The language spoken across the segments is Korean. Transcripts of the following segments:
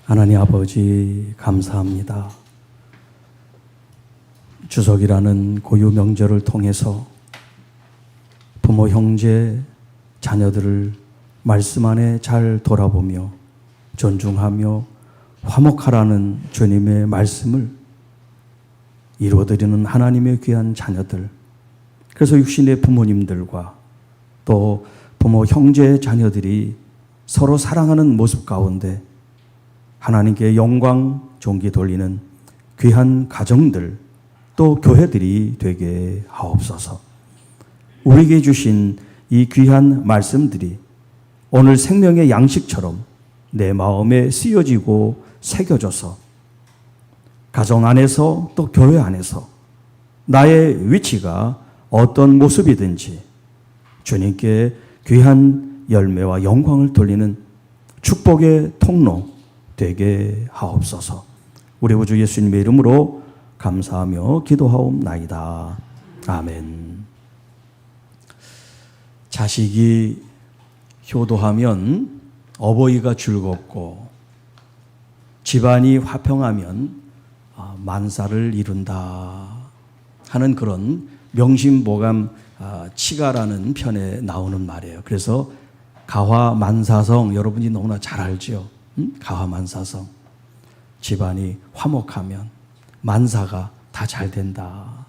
하나님 아버지 감사합니다. 추석이라는 고유 명절을 통해서 부모, 형제, 자녀들을 말씀 안에 잘 돌아보며 존중하며 화목하라는 주님의 말씀을 이루어드리는 하나님의 귀한 자녀들, 그래서 육신의 부모님들과 또 부모, 형제, 자녀들이 서로 사랑하는 모습 가운데 하나님께 영광, 존귀 돌리는 귀한 가정들, 또 교회들이 되게 하옵소서. 우리에게 주신 이 귀한 말씀들이 오늘 생명의 양식처럼 내 마음에 쓰여지고 새겨져서 가정 안에서 또 교회 안에서 나의 위치가 어떤 모습이든지 주님께 귀한 열매와 영광을 돌리는 축복의 통로 되게 하옵소서. 우리 구주 예수님의 이름으로 감사하며 기도하옵나이다. 아멘. 자식이 효도하면 어버이가 즐겁고 집안이 화평하면 만사를 이룬다 하는 그런 명심보감 치가라는 편에 나오는 말이에요. 그래서 가화만사성, 여러분이 너무나 잘 알죠. 가화만사성. 집안이 화목하면 만사가 다 잘 된다.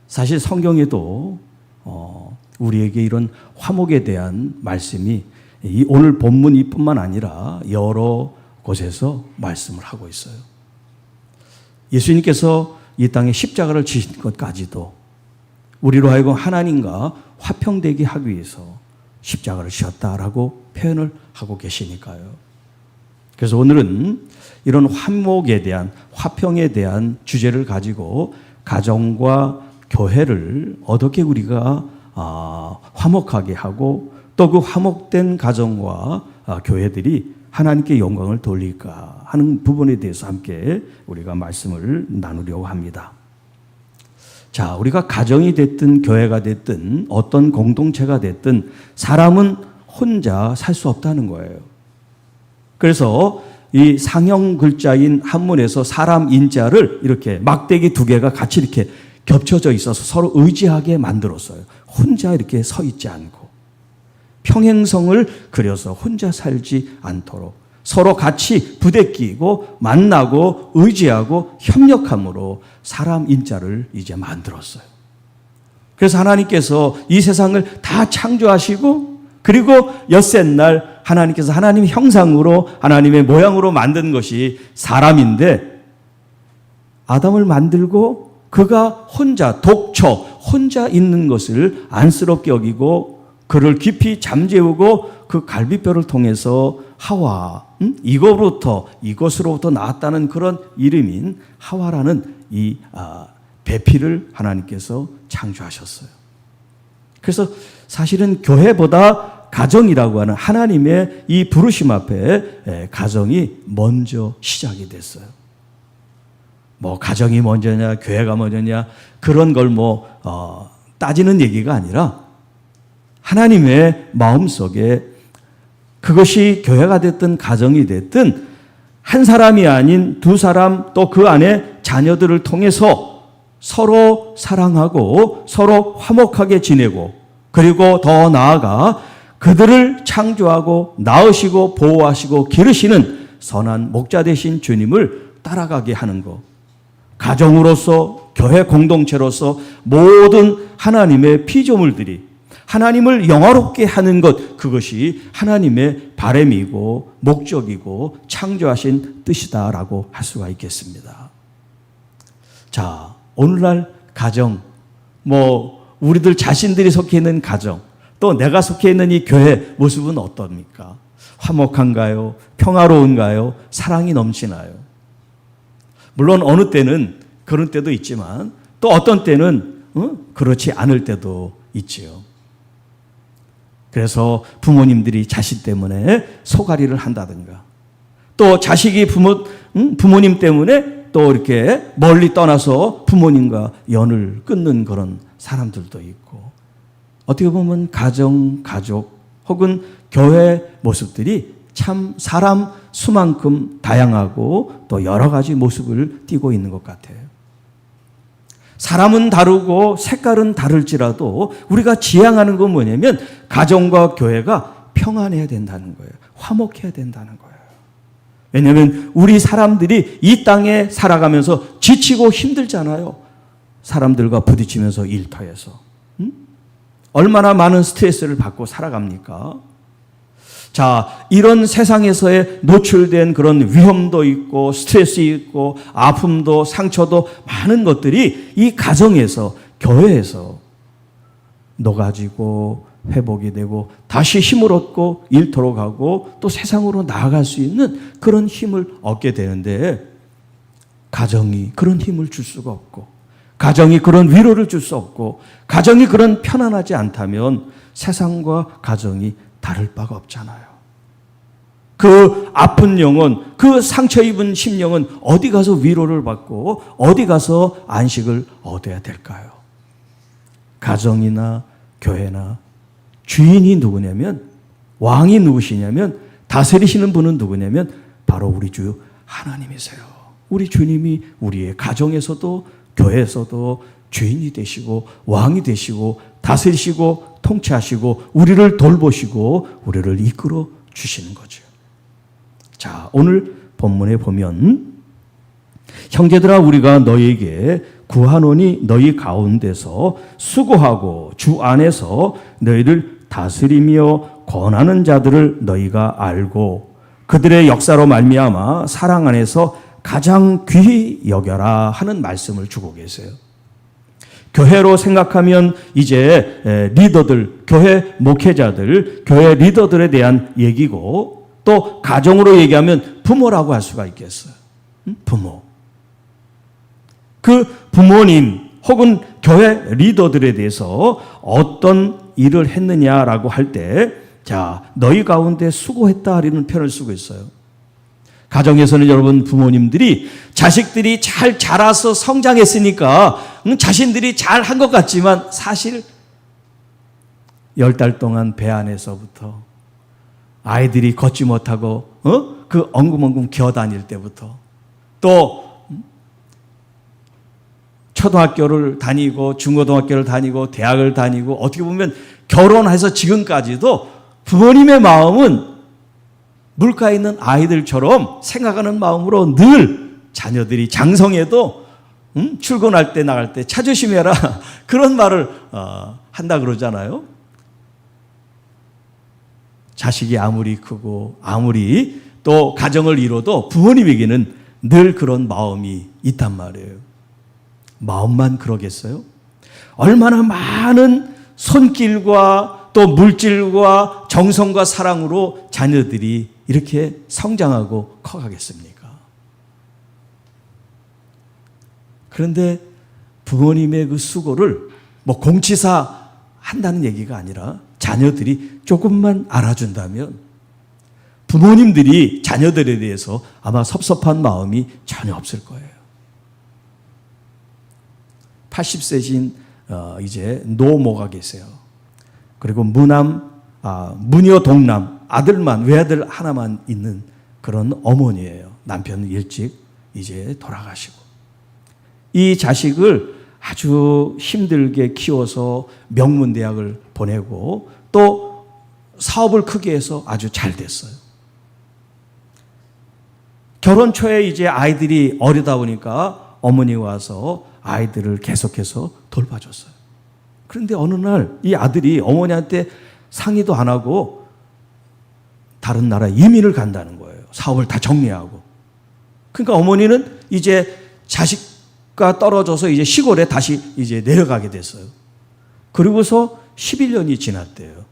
사실 성경에도 우리에게 이런 화목에 대한 말씀이 이 오늘 본문 이뿐만 아니라 여러 곳에서 말씀을 하고 있어요. 예수님께서 이 땅에 십자가를 지신 것까지도 우리로 하여금 하나님과 화평되게 하기 위해서 십자가를 지었다라고 표현을 하고 계시니까요. 그래서 오늘은 이런 화목에 대한, 화평에 대한 주제를 가지고 가정과 교회를 어떻게 우리가 화목하게 하고 또 그 화목된 가정과 교회들이 하나님께 영광을 돌릴까 하는 부분에 대해서 함께 우리가 말씀을 나누려고 합니다. 자, 우리가 가정이 됐든 교회가 됐든 어떤 공동체가 됐든 사람은 혼자 살 수 없다는 거예요. 그래서 이 상형 글자인 한문에서 사람 인자를 이렇게 막대기 두 개가 같이 이렇게 겹쳐져 있어서 서로 의지하게 만들었어요. 혼자 이렇게 서 있지 않고 평행성을 그려서 혼자 살지 않도록 서로 같이 부대끼고 만나고 의지하고 협력함으로 사람 인자를 이제 만들었어요. 그래서 하나님께서 이 세상을 다 창조하시고 그리고 엿새날 하나님께서 하나님의 형상으로 하나님의 모양으로 만든 것이 사람인데 아담을 만들고 그가 혼자 독처 혼자 있는 것을 안쓰럽게 여기고 그를 깊이 잠재우고 그 갈비뼈를 통해서 하와, 이것으로부터 나왔다는 그런 이름인 하와라는 이 배필을 하나님께서 창조하셨어요. 그래서 사실은 교회보다 가정이라고 하는 하나님의 이 부르심 앞에 가정이 먼저 시작이 됐어요. 뭐 가정이 먼저냐 교회가 먼저냐 그런 걸 따지는 얘기가 아니라 하나님의 마음속에 그것이 교회가 됐든 가정이 됐든 한 사람이 아닌 두 사람 또 그 안에 자녀들을 통해서 서로 사랑하고 서로 화목하게 지내고 그리고 더 나아가 그들을 창조하고 낳으시고 보호하시고 기르시는 선한 목자 되신 주님을 따라가게 하는 것. 가정으로서 교회 공동체로서 모든 하나님의 피조물들이 하나님을 영화롭게 하는 것, 그것이 하나님의 바람이고 목적이고 창조하신 뜻이다라고 할 수가 있겠습니다. 자, 오늘날 가정, 우리들 자신들이 속해 있는 가정, 또 내가 속해 있는 이 교회 모습은 어떻습니까? 화목한가요? 평화로운가요? 사랑이 넘치나요? 물론 어느 때는 그런 때도 있지만 또 어떤 때는 그렇지 않을 때도 있지요. 그래서 부모님들이 자식 때문에 소가리를 한다든가 또 자식이 부모님 때문에 또 이렇게 멀리 떠나서 부모님과 연을 끊는 그런 사람들도 있고 어떻게 보면 가정, 가족 혹은 교회 모습들이 참 사람 수만큼 다양하고 또 여러 가지 모습을 띠고 있는 것 같아요. 사람은 다르고 색깔은 다를지라도 우리가 지향하는 건 뭐냐면 가정과 교회가 평안해야 된다는 거예요. 화목해야 된다는 거예요. 왜냐하면 우리 사람들이 이 땅에 살아가면서 지치고 힘들잖아요. 사람들과 부딪히면서 일터에서. 얼마나 많은 스트레스를 받고 살아갑니까? 자, 이런 세상에서의 노출된 그런 위험도 있고 스트레스 있고 아픔도 상처도 많은 것들이 이 가정에서 교회에서 녹아지고 회복이 되고 다시 힘을 얻고 일터로 가고 또 세상으로 나아갈 수 있는 그런 힘을 얻게 되는데 가정이 그런 힘을 줄 수가 없고 가정이 그런 위로를 줄 수 없고 가정이 그런 편안하지 않다면 세상과 가정이 다를 바가 없잖아요. 그 아픈 영혼, 그 상처 입은 심령은 어디 가서 위로를 받고 어디 가서 안식을 얻어야 될까요? 가정이나 교회나 주인이 누구냐면 왕이 누구시냐면 다스리시는 분은 누구냐면 바로 우리 주 하나님이세요. 우리 주님이 우리의 가정에서도 교회에서도 주인이 되시고 왕이 되시고 다스리시고 통치하시고 우리를 돌보시고 우리를 이끌어 주시는 거죠. 자, 오늘 본문에 보면 형제들아 우리가 너희에게 구하노니 너희 가운데서 수고하고 주 안에서 너희를 다스리며 권하는 자들을 너희가 알고 그들의 역사로 말미암아 사랑 안에서 가장 귀히 여겨라 하는 말씀을 주고 계세요. 교회로 생각하면 이제 리더들, 교회 목회자들, 교회 리더들에 대한 얘기고 또 가정으로 얘기하면 부모라고 할 수가 있겠어요. 부모. 그 부모님 혹은 교회 리더들에 대해서 어떤 일을 했느냐라고 할 때, 자, 너희 가운데 수고했다라는 표현을 쓰고 있어요. 가정에서는 여러분 부모님들이 자식들이 잘 자라서 성장했으니까 자신들이 잘 한 것 같지만 사실 10달 동안 배 안에서부터 아이들이 걷지 못하고 그 엉금엉금 기어 다닐 때부터 또 초등학교를 다니고 중고등학교를 다니고 대학을 다니고 어떻게 보면 결혼해서 지금까지도 부모님의 마음은 물가에 있는 아이들처럼 생각하는 마음으로 늘 자녀들이 장성해도 출근할 때 나갈 때 차 조심해라 그런 말을 한다 그러잖아요. 자식이 아무리 크고 아무리 또 가정을 이뤄도 부모님에게는 늘 그런 마음이 있단 말이에요. 마음만 그러겠어요? 얼마나 많은 손길과 또 물질과 정성과 사랑으로 자녀들이 이렇게 성장하고 커가겠습니까? 그런데 부모님의 그 수고를 뭐 공치사 한다는 얘기가 아니라 자녀들이 조금만 알아준다면 부모님들이 자녀들에 대해서 아마 섭섭한 마음이 전혀 없을 거예요. 80세신 이제 노모가 계세요. 그리고 무녀 동남 아들만 외아들 하나만 있는 그런 어머니예요. 남편은 일찍 이제 돌아가시고 이 자식을 아주 힘들게 키워서 명문대학을 보내고 또 사업을 크게 해서 아주 잘 됐어요. 결혼 초에 이제 아이들이 어리다 보니까 어머니가 와서 아이들을 계속해서 돌봐줬어요. 그런데 어느 날 이 아들이 어머니한테 상의도 안 하고 다른 나라에 이민을 간다는 거예요. 사업을 다 정리하고. 그러니까 어머니는 이제 자식과 떨어져서 이제 시골에 다시 이제 내려가게 됐어요. 그리고서 11년이 지났대요.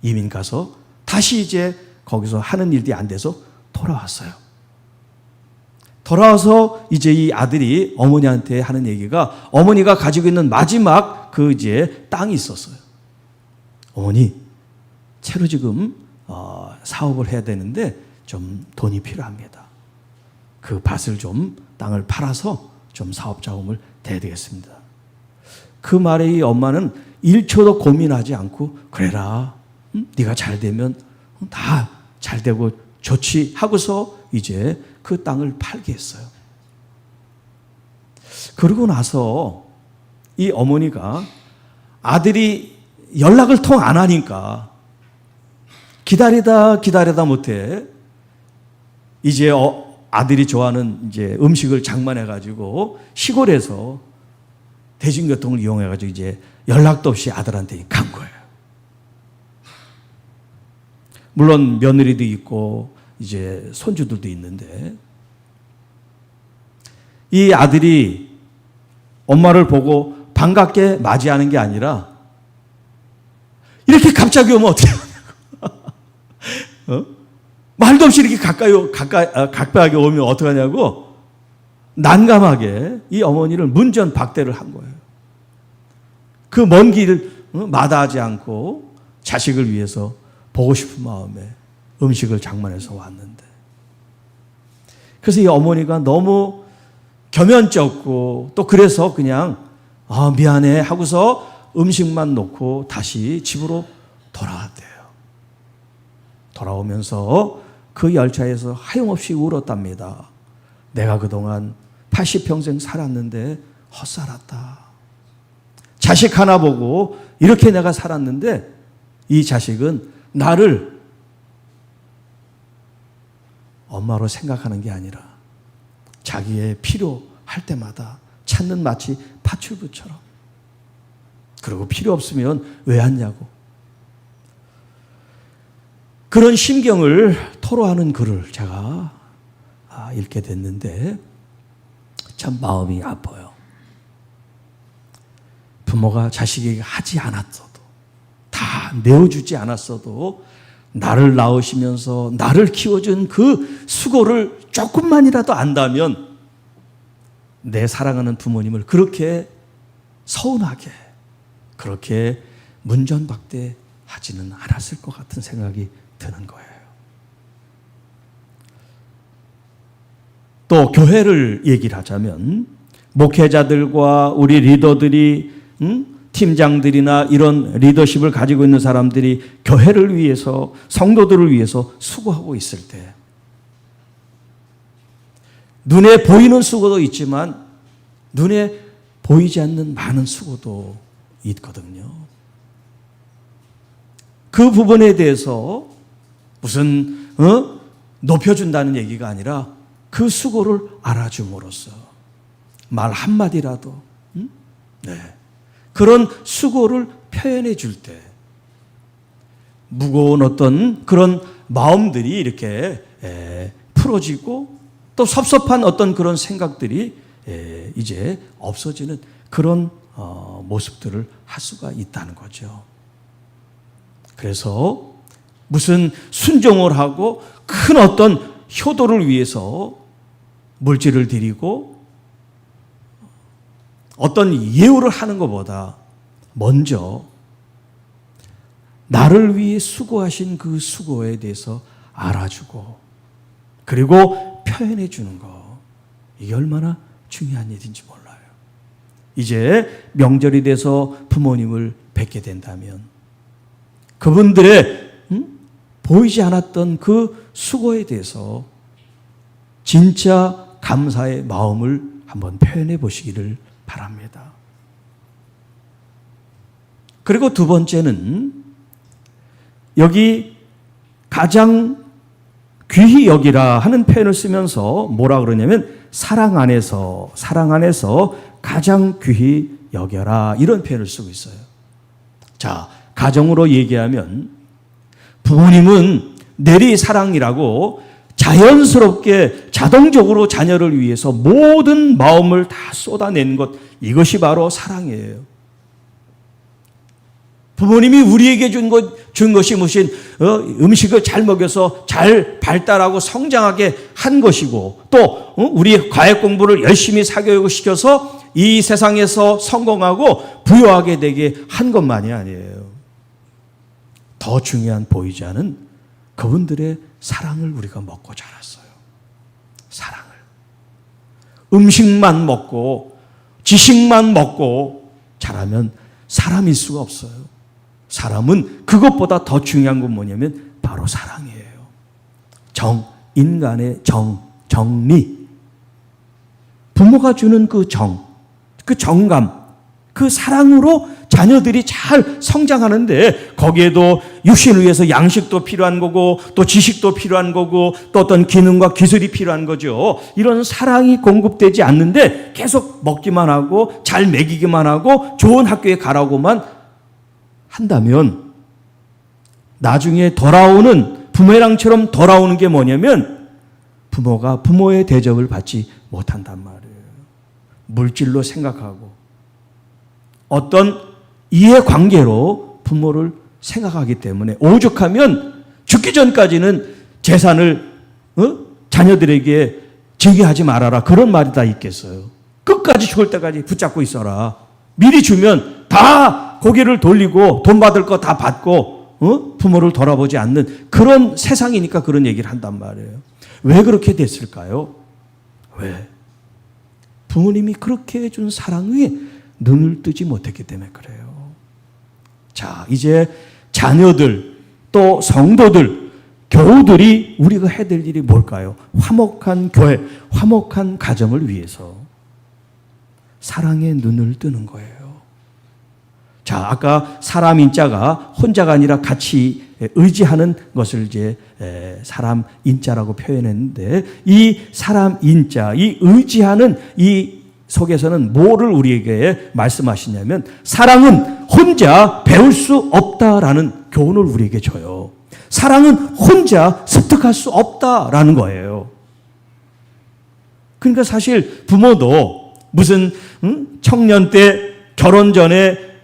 이민 가서 다시 이제 거기서 하는 일이 안 돼서 돌아왔어요. 돌아와서 이제 이 아들이 어머니한테 하는 얘기가 어머니가 가지고 있는 마지막 그 이제 땅이 있었어요. 어머니, 새로 지금 사업을 해야 되는데 좀 돈이 필요합니다. 그 밭을 좀 땅을 팔아서 좀 사업 자금을 대야 되겠습니다. 그 말에 이 엄마는 1초도 고민하지 않고 그래라. 네가 잘 되면 다 잘 되고 좋지 하고서 이제 그 땅을 팔게 했어요. 그러고 나서 이 어머니가 아들이 연락을 통 안 하니까 기다리다 못해 이제 아들이 좋아하는 이제 음식을 장만해가지고 시골에서 대중교통을 이용해가지고 이제 연락도 없이 아들한테 간 거예요. 물론 며느리도 있고 이제 손주들도 있는데 이 아들이 엄마를 보고 반갑게 맞이하는 게 아니라 이렇게 갑자기 오면 어떻게 하냐고. 말도 없이 이렇게 가까이 오면 어떡하냐고 난감하게 이 어머니를 문전박대를 한 거예요. 그 먼 길을 마다하지 않고 자식을 위해서 보고 싶은 마음에 음식을 장만해서 왔는데, 그래서 이 어머니가 너무 겸연쩍고 또 그래서 그냥 미안해 하고서 음식만 놓고 다시 집으로 돌아왔대요. 돌아오면서 그 열차에서 하염없이 울었답니다. 내가 그동안 80평생 살았는데 헛살았다. 자식 하나 보고 이렇게 내가 살았는데 이 자식은 나를 엄마로 생각하는 게 아니라 자기의 필요할 때마다 찾는 마치 파출부처럼, 그리고 필요 없으면 왜 왔냐고. 그런 심경을 토로하는 글을 제가 읽게 됐는데 참 마음이 아파요. 부모가 자식에게 하지 않았어도, 다 내어주지 않았어도 나를 낳으시면서 나를 키워준 그 수고를 조금만이라도 안다면 내 사랑하는 부모님을 그렇게 서운하게, 그렇게 문전박대하지는 않았을 것 같은 생각이 드는 거예요. 또 교회를 얘기를 하자면 목회자들과 우리 리더들이 팀장들이나 이런 리더십을 가지고 있는 사람들이 교회를 위해서, 성도들을 위해서 수고하고 있을 때 눈에 보이는 수고도 있지만 눈에 보이지 않는 많은 수고도 있거든요. 그 부분에 대해서 무슨 높여준다는 얘기가 아니라 그 수고를 알아줌으로써 말 한마디라도 그런 수고를 표현해 줄 때 무거운 어떤 그런 마음들이 이렇게 풀어지고 또 섭섭한 어떤 그런 생각들이 이제 없어지는 그런 모습들을 할 수가 있다는 거죠. 그래서 무슨 순종을 하고 큰 어떤 효도를 위해서 물질을 드리고 어떤 예우를 하는 것보다 먼저 나를 위해 수고하신 그 수고에 대해서 알아주고 그리고 표현해 주는 거, 이게 얼마나 중요한 일인지 몰라요. 이제 명절이 돼서 부모님을 뵙게 된다면 그분들의 보이지 않았던 그 수고에 대해서 진짜 감사의 마음을 한번 표현해 보시기를 바랍니다. 그리고 두 번째는 여기 가장 귀히 여기라 하는 표현을 쓰면서 뭐라 그러냐면 사랑 안에서 가장 귀히 여겨라, 이런 표현을 쓰고 있어요. 자, 가정으로 얘기하면 부모님은 내리사랑이라고 자연스럽게 자동적으로 자녀를 위해서 모든 마음을 다 쏟아낸 것, 이것이 바로 사랑이에요. 부모님이 우리에게 준 것이 무슨 음식을 잘 먹여서 잘 발달하고 성장하게 한 것이고 또 우리 과외 공부를 열심히 사교육을 시켜서 이 세상에서 성공하고 부유하게 되게 한 것만이 아니에요. 더 중요한 보이지 않은 그분들의 사랑을 우리가 먹고 자랐어요. 사랑을. 음식만 먹고 지식만 먹고 자라면 사람일 수가 없어요. 사람은 그것보다 더 중요한 건 뭐냐면 바로 사랑이에요. 인간의 정리. 부모가 주는 그 정감, 그 사랑으로 자녀들이 잘 성장하는데 거기에도 육신을 위해서 양식도 필요한 거고 또 지식도 필요한 거고 또 어떤 기능과 기술이 필요한 거죠. 이런 사랑이 공급되지 않는데 계속 먹기만 하고 잘 먹이기만 하고 좋은 학교에 가라고만 한다면 나중에 돌아오는 부메랑처럼 돌아오는 게 뭐냐면 부모가 부모의 대접을 받지 못한단 말이에요. 물질로 생각하고 어떤 이해관계로 부모를 생각하기 때문에 오죽하면 죽기 전까지는 재산을 자녀들에게 증여하지 말아라 그런 말이 다 있겠어요. 끝까지 죽을 때까지 붙잡고 있어라. 미리 주면 다 고개를 돌리고 돈 받을 거 다 받고 부모를 돌아보지 않는 그런 세상이니까 그런 얘기를 한단 말이에요. 왜 그렇게 됐을까요? 왜? 부모님이 그렇게 해준 사랑에 눈을 뜨지 못했기 때문에 그래요. 자, 이제 자녀들 또 성도들, 교우들이 우리가 해야 될 일이 뭘까요? 화목한 교회, 화목한 가정을 위해서 사랑의 눈을 뜨는 거예요. 자, 아까 사람 인자가 혼자가 아니라 같이 의지하는 것을 이제 사람 인자라고 표현했는데 이 사람 인자, 이 의지하는 이 속에서는 뭐를 우리에게 말씀하시냐면 사랑은 혼자 배울 수 없다라는 교훈을 우리에게 줘요. 사랑은 혼자 습득할 수 없다라는 거예요. 그러니까 사실 부모도 무슨 청년 때 결혼 전에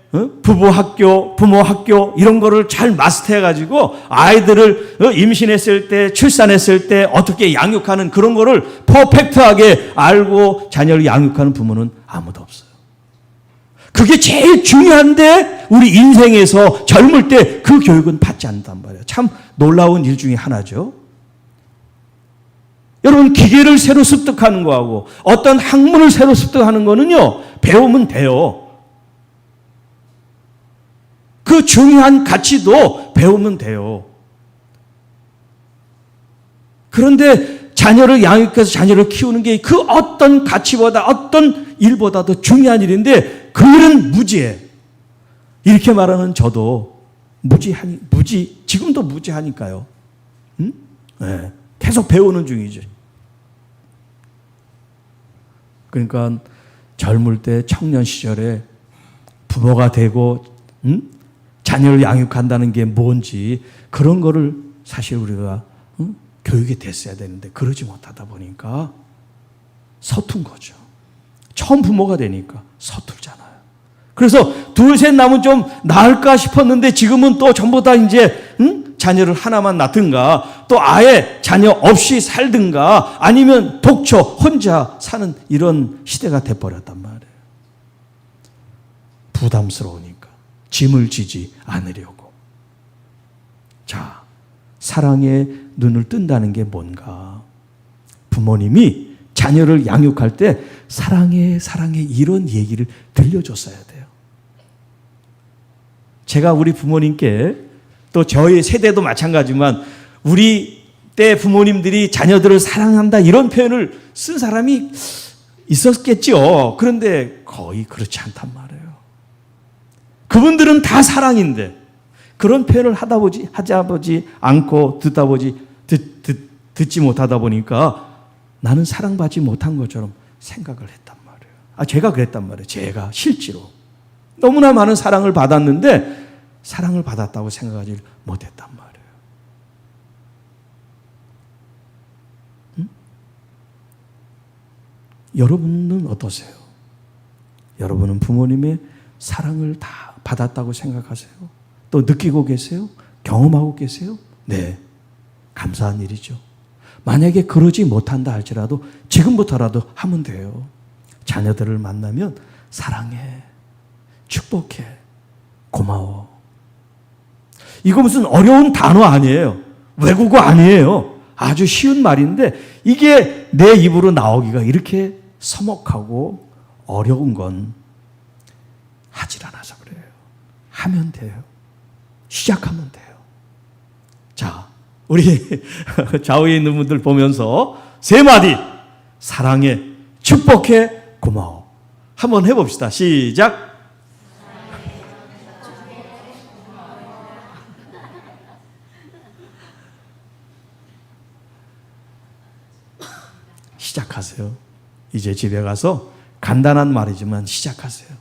부부 학교, 부모 학교 이런 거를 잘 마스터해 가지고 아이들을 임신했을 때, 출산했을 때 어떻게 양육하는 그런 거를 퍼펙트하게 알고 자녀를 양육하는 부모는 아무도 없어요. 그게 제일 중요한데 우리 인생에서 젊을 때 그 교육은 받지 않는단 말이에요. 참 놀라운 일 중에 하나죠. 여러분 기계를 새로 습득하는 거하고 어떤 학문을 새로 습득하는 거는요. 배우면 돼요. 그 중요한 가치도 배우면 돼요. 그런데 자녀를 양육해서 자녀를 키우는 게 그 어떤 가치보다 어떤 일보다도 중요한 일인데 그 일은 무지해. 이렇게 말하는 저도 지금도 무지하니까요. 네, 계속 배우는 중이죠. 그러니까 젊을 때 청년 시절에 부모가 되고 자녀를 양육한다는 게 뭔지 그런 거를 사실 우리가 교육이 됐어야 되는데 그러지 못하다 보니까 서툰 거죠. 처음 부모가 되니까 서툴잖아요. 그래서 둘, 셋 나면 좀 나을까 싶었는데 지금은 또 전부 다 이제 자녀를 하나만 낳든가 또 아예 자녀 없이 살든가 아니면 독처 혼자 사는 이런 시대가 돼버렸단 말이에요. 부담스러우니까 짐을 지지 않으려고. 자, 사랑의 눈을 뜬다는 게 뭔가? 부모님이 자녀를 양육할 때 사랑해 이런 얘기를 들려줬어야 돼요. 제가 우리 부모님께 또 저희 세대도 마찬가지지만 우리 때 부모님들이 자녀들을 사랑한다 이런 표현을 쓴 사람이 있었겠죠. 그런데 거의 그렇지 않단 말이에요. 그분들은 다 사랑인데 그런 표현을 하지 않고 듣지 못하다 보니까 나는 사랑받지 못한 것처럼 생각을 했단 말이에요. 제가 그랬단 말이에요. 제가 실제로 너무나 많은 사랑을 받았는데 사랑을 받았다고 생각하지 못했단 말이에요. 여러분은 어떠세요? 여러분은 부모님의 사랑을 다 받았다고 생각하세요? 또 느끼고 계세요? 경험하고 계세요? 네, 감사한 일이죠. 만약에 그러지 못한다 할지라도 지금부터라도 하면 돼요. 자녀들을 만나면 사랑해, 축복해, 고마워. 이거 무슨 어려운 단어 아니에요. 외국어 아니에요. 아주 쉬운 말인데 이게 내 입으로 나오기가 이렇게 서먹하고 어려운 건 하질 않아서 그래요. 하면 돼요. 시작하면 돼요. 자, 우리 좌우에 있는 분들 보면서 세 마디. 사랑해, 축복해, 고마워. 한번 해봅시다. 시작. 시작하세요. 이제 집에 가서 간단한 말이지만 시작하세요.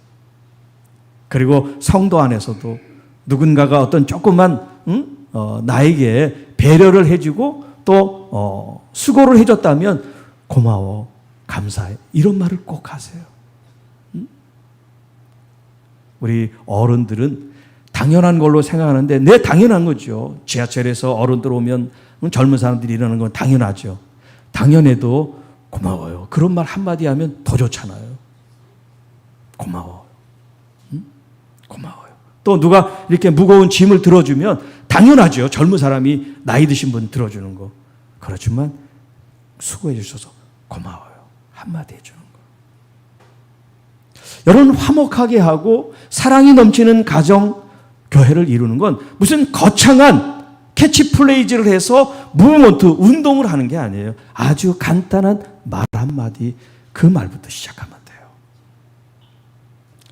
그리고 성도 안에서도 누군가가 어떤 조그만 나에게 배려를 해주고 또 수고를 해줬다면 고마워, 감사해, 이런 말을 꼭 하세요. 우리 어른들은 당연한 걸로 생각하는데 네, 당연한 거죠. 지하철에서 어른들 오면 젊은 사람들이 이러는 건 당연하죠. 당연해도 고마워요. 그런 말 한마디 하면 더 좋잖아요. 고마워요. 고마워요. 또 누가 이렇게 무거운 짐을 들어주면 당연하죠. 젊은 사람이 나이 드신 분 들어주는 거. 그렇지만 수고해 주셔서 고마워요. 한마디 해주는 거. 여러분, 화목하게 하고 사랑이 넘치는 가정, 교회를 이루는 건 무슨 거창한 캐치플레이즈를 해서 무브먼트, 운동을 하는 게 아니에요. 아주 간단한 말 한마디, 그 말부터 시작하면 돼요.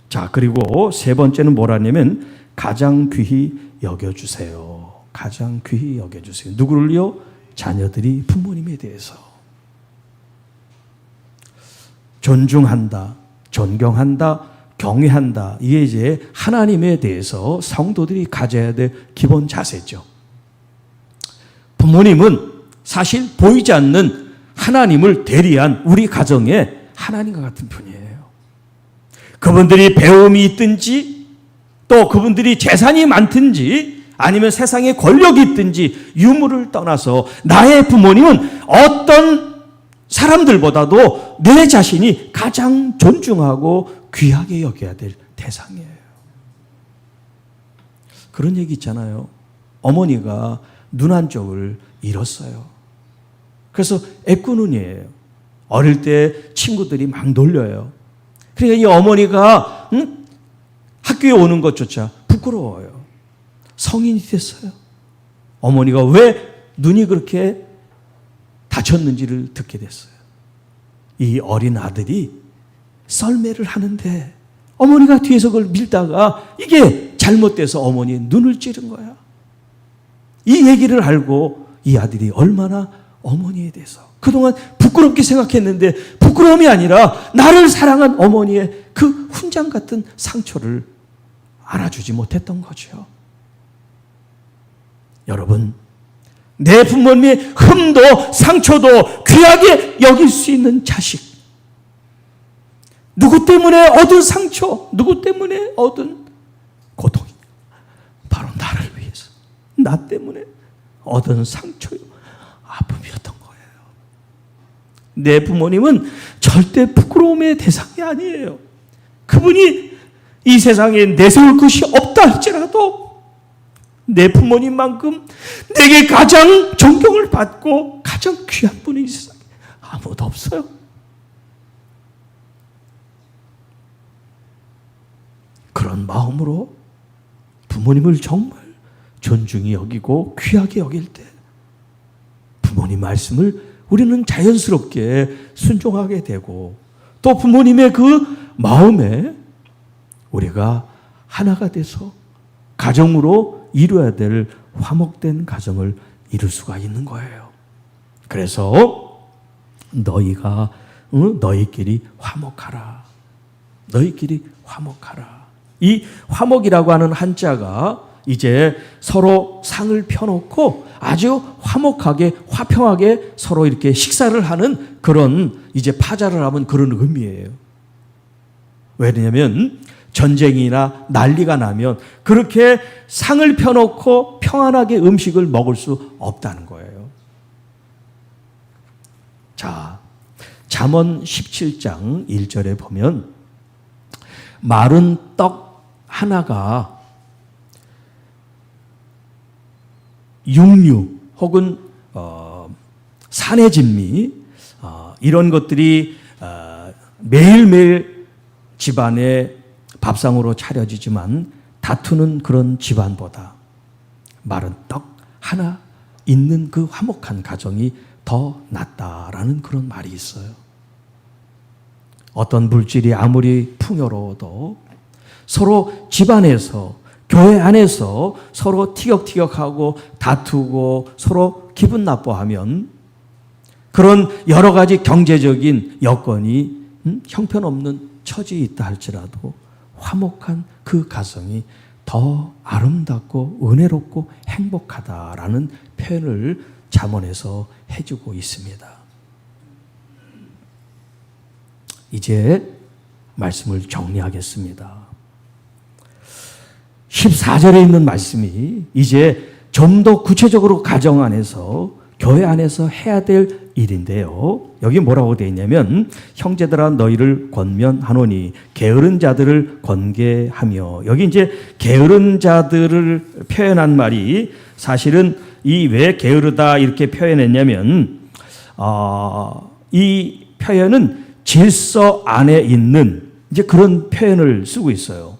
자, 그리고 세 번째는 뭐라냐면 가장 귀히 여겨주세요. 가장 귀히 여겨주세요. 누구를요? 자녀들이 부모님에 대해서. 존중한다, 존경한다, 경외한다. 이게 이제 하나님에 대해서 성도들이 가져야 될 기본 자세죠. 부모님은 사실 보이지 않는 하나님을 대리한 우리 가정의 하나님과 같은 분이에요. 그분들이 배움이 있든지 또 그분들이 재산이 많든지 아니면 세상에 권력이 있든지 유무를 떠나서 나의 부모님은 어떤 사람들보다도 내 자신이 가장 존중하고 귀하게 여겨야 될 대상이에요. 그런 얘기 있잖아요. 어머니가 눈 한쪽을 잃었어요. 그래서 애꾸눈이에요. 어릴 때 친구들이 막 놀려요. 그러니까 이 어머니가 학교에 오는 것조차 부끄러워요. 성인이 됐어요. 어머니가 왜 눈이 그렇게 다쳤는지를 듣게 됐어요. 이 어린 아들이 썰매를 하는데 어머니가 뒤에서 그걸 밀다가 이게 잘못돼서 어머니의 눈을 찌른 거야. 이 얘기를 알고 이 아들이 얼마나 어머니에 대해서 그동안 부끄럽게 생각했는데 부끄러움이 아니라 나를 사랑한 어머니의 그 훈장 같은 상처를 알아주지 못했던 거죠. 여러분, 내 부모님의 흠도 상처도 귀하게 여길 수 있는 자식. 누구 때문에 얻은 상처, 누구 때문에 얻은 고통이 바로 나를 위해서, 나 때문에 얻은 상처요, 아픔이었던 거예요. 내 부모님은 절대 부끄러움의 대상이 아니에요. 그분이 이 세상에 내세울 것이 없다 할지라도 내 부모님만큼 내게 가장 존경을 받고 가장 귀한 분이 이 세상에 아무도 없어요. 그런 마음으로 부모님을 정말 존중히 여기고 귀하게 여길 때 부모님 말씀을 우리는 자연스럽게 순종하게 되고 또 부모님의 그 마음에 우리가 하나가 돼서 가정으로 이루어야 될 화목된 가정을 이룰 수가 있는 거예요. 그래서 너희가 너희끼리 화목하라. 너희끼리 화목하라. 이 화목이라고 하는 한자가 이제 서로 상을 펴놓고 아주 화목하게 화평하게 서로 이렇게 식사를 하는 그런 이제 파자를 하면 그런 의미예요. 왜냐하면 전쟁이나 난리가 나면 그렇게 상을 펴놓고 평안하게 음식을 먹을 수 없다는 거예요. 자, 잠언 17장 1절에 보면 마른 떡 하나가 육류 혹은 산의 진미 이런 것들이 매일매일 집안에 밥상으로 차려지지만 다투는 그런 집안보다 마른 떡 하나 있는 그 화목한 가정이 더 낫다라는 그런 말이 있어요. 어떤 물질이 아무리 풍요로워도 서로 집안에서, 교회 안에서 서로 티격태격하고 다투고 서로 기분 나빠하면 그런 여러 가지 경제적인 여건이 형편없는 처지에 있다 할지라도 화목한 그 가정이 더 아름답고 은혜롭고 행복하다라는 표현을 잠언에서 해주고 있습니다. 이제 말씀을 정리하겠습니다. 14절에 있는 말씀이 이제 좀 더 구체적으로 가정 안에서, 교회 안에서 해야 될 일인데요. 여기 뭐라고 되어 있냐면 형제들아 너희를 권면하노니 게으른 자들을 권계하며, 여기 이제 게으른 자들을 표현한 말이 사실은 이 왜 게으르다 이렇게 표현했냐면 이 표현은 질서 안에 있는 이제 그런 표현을 쓰고 있어요.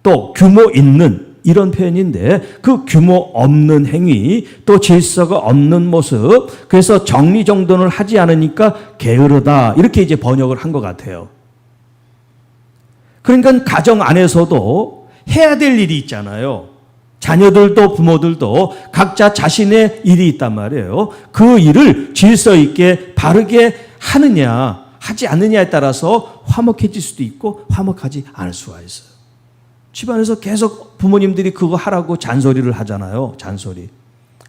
또 규모 있는 이런 표현인데 그 규모 없는 행위, 또 질서가 없는 모습, 그래서 정리정돈을 하지 않으니까 게으르다 이렇게 이제 번역을 한 것 같아요. 그러니까 가정 안에서도 해야 될 일이 있잖아요. 자녀들도 부모들도 각자 자신의 일이 있단 말이에요. 그 일을 질서 있게 바르게 하느냐 하지 않느냐에 따라서 화목해질 수도 있고 화목하지 않을 수가 있어요. 집안에서 계속 부모님들이 그거 하라고 잔소리를 하잖아요. 잔소리.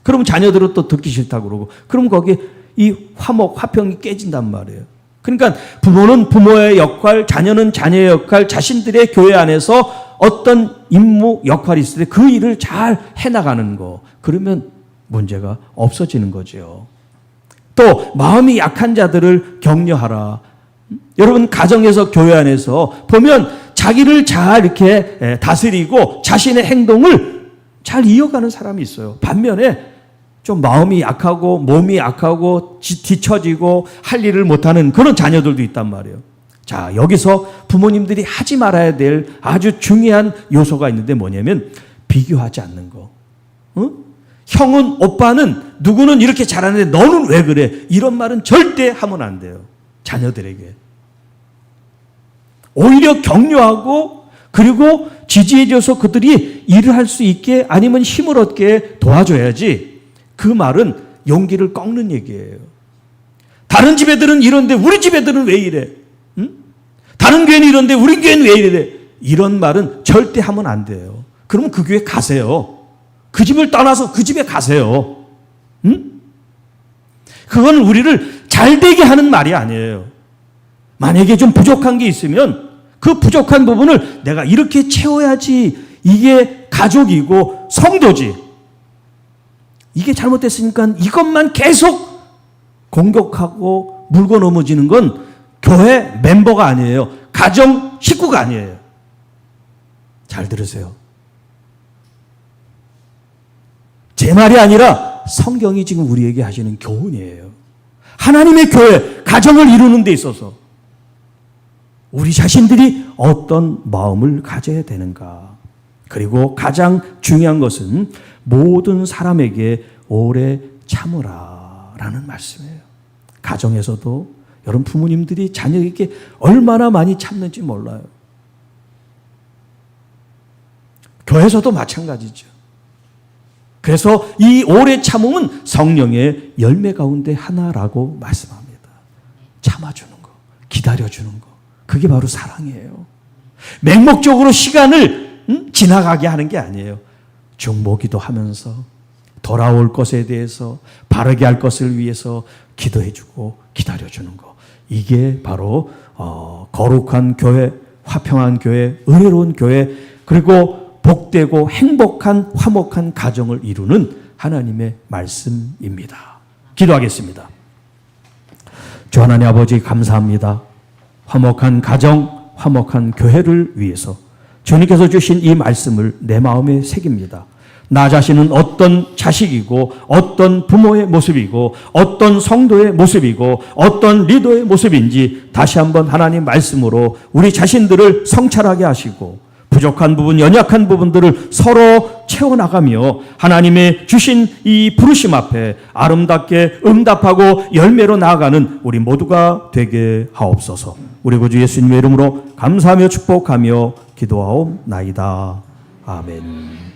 그러면 자녀들은 또 듣기 싫다고 그러고, 그럼 거기에 이 화평이 깨진단 말이에요. 그러니까 부모는 부모의 역할, 자녀는 자녀의 역할, 자신들의 교회 안에서 어떤 임무, 역할이 있을 때 그 일을 잘 해나가는 거. 그러면 문제가 없어지는 거죠. 또 마음이 약한 자들을 격려하라. 여러분 가정에서 교회 안에서 보면 자기를 잘 이렇게 다스리고 자신의 행동을 잘 이어가는 사람이 있어요. 반면에 좀 마음이 약하고 몸이 약하고 뒤처지고 할 일을 못하는 그런 자녀들도 있단 말이에요. 자, 여기서 부모님들이 하지 말아야 될 아주 중요한 요소가 있는데 뭐냐면 비교하지 않는 거. 형은, 오빠는, 누구는 이렇게 잘하는데 너는 왜 그래? 이런 말은 절대 하면 안 돼요. 자녀들에게. 오히려 격려하고 그리고 지지해줘서 그들이 일을 할 수 있게 아니면 힘을 얻게 도와줘야지. 그 말은 용기를 꺾는 얘기예요. 다른 집 애들은 이런데 우리 집 애들은 왜 이래? 다른 교회는 이런데 우리 교회는 왜 이래? 이런 말은 절대 하면 안 돼요. 그러면 그 교회 가세요. 그 집을 떠나서 그 집에 가세요. 그건 우리를 잘되게 하는 말이 아니에요. 만약에 좀 부족한 게 있으면 그 부족한 부분을 내가 이렇게 채워야지. 이게 가족이고 성도지. 이게 잘못됐으니까 이것만 계속 공격하고 물고 넘어지는 건 교회 멤버가 아니에요. 가정 식구가 아니에요. 잘 들으세요. 제 말이 아니라 성경이 지금 우리에게 하시는 교훈이에요. 하나님의 교회, 가정을 이루는 데 있어서 우리 자신들이 어떤 마음을 가져야 되는가. 그리고 가장 중요한 것은 모든 사람에게 오래 참으라라는 말씀이에요. 가정에서도 여러분 부모님들이 자녀에게 얼마나 많이 참는지 몰라요. 교회에서도 마찬가지죠. 그래서 이 오래 참음은 성령의 열매 가운데 하나라고 말씀합니다. 참아주는 거, 기다려주는 거. 그게 바로 사랑이에요. 맹목적으로 시간을 지나가게 하는 게 아니에요. 중보기도 하면서 돌아올 것에 대해서 바르게 할 것을 위해서 기도해주고 기다려주는 거. 이게 바로 거룩한 교회, 화평한 교회, 은혜로운 교회, 그리고 복되고 행복한 화목한 가정을 이루는 하나님의 말씀입니다. 기도하겠습니다. 주 하나님 아버지 감사합니다. 화목한 가정, 화목한 교회를 위해서 주님께서 주신 이 말씀을 내 마음에 새깁니다. 나 자신은 어떤 자식이고 어떤 부모의 모습이고 어떤 성도의 모습이고 어떤 리더의 모습인지 다시 한번 하나님 말씀으로 우리 자신들을 성찰하게 하시고 부족한 부분, 연약한 부분들을 서로 채워나가며 하나님의 주신 이 부르심 앞에 아름답게 응답하고 열매로 나아가는 우리 모두가 되게 하옵소서. 우리 구주 예수님의 이름으로 감사하며 축복하며 기도하옵나이다. 아멘.